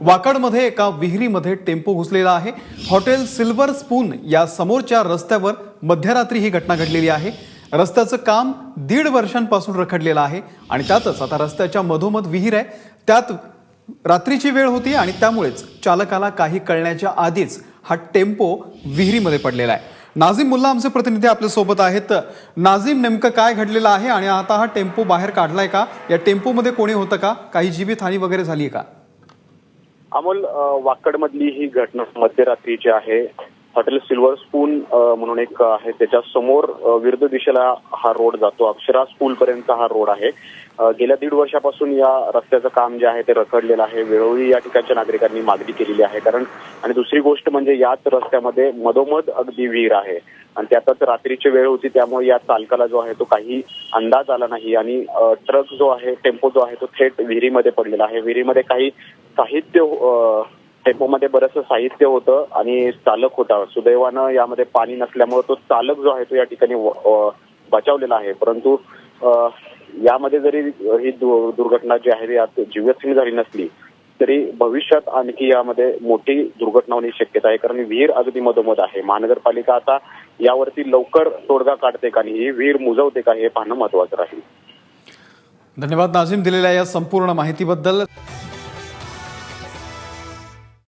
वाकडमध्ये एका विहिरीमध्ये टेम्पो घुसलेला आहे। हॉटेल सिल्वर स्पून या समोरच्या रस्त्यावर मध्यरात्री ही घटना घडलेली आहे। रस्त्याचं काम 1.5 वर्षांपासून रखडलेलं आहे आणि त्यातच आता रस्त्याच्या मधोमध विहीर आहे। त्यात रात्रीची वेळ होती आणि त्यामुळेच चालकाला काही कळण्याच्या आधीच हा टेम्पो विहिरीमध्ये पडलेला आहे। नाझीम मुल्ला आमचे प्रतिनिधी आपल्या सोबत आहेत। नाझीम, नेमकं काय घडलेलं आहे आणि आता हा टेम्पो बाहेर काढलाय का? या टेम्पोमध्ये कोणी होतं का? काही जीवितहानी वगैरे झाली का? अमोल, वाकडमधली ही घटना मध्यरात्रीची आहे। हॉटेल सिल्वर स्पून म्हणून एक आहे, त्याच्या समोर विरुद्ध दिशेला हा रोड जातो। अक्षरा स्कूल पर्यंत हा रोड आहे। गेल्या 1.5 वर्षापासून या रस्त्याचं काम जे आहे ते रखडलेलं आहे। वेळोवेळी या ठिकाणच्या नागरिकांनी मागणी केलेली आहे। आणि दुसरी गोष्ट म्हणजे याच रस्त्यामध्ये मधोमध अगदी विहीर आहे आणि त्यातच रात्रीची वेळ होती, त्यामुळे या चालकाला जो आहे तो काही अंदाज आला नाही आणि ट्रक जो आहे, टेम्पो जो आहे तो थेट विहिरीमध्ये पडलेला आहे। विहिरीमध्ये काही साहित्य, टेम्पोमध्ये बरंचसं साहित्य होतं आणि चालक होता। सुदैवानं यामध्ये पाणी नसल्यामुळे तो चालक जो आहे तो या ठिकाणी बचावलेला आहे। परंतु यामध्ये जरी ही दुर्घटना जी आहे यात जीवितहानी झाली नसली तरी भविष्यात आणखी यामध्ये मोठी दुर्घटना होण्याची शक्यता आहे, कारण विहीर अगदी मधोमध आहे। महानगरपालिका आता यावरती लवकर तोडगा काढते का आणि ही विहीर मुजवते का हे पाहणं महत्त्वाचं राहील। धन्यवाद नाझीम, दिलेल्या या संपूर्ण माहितीबद्दल।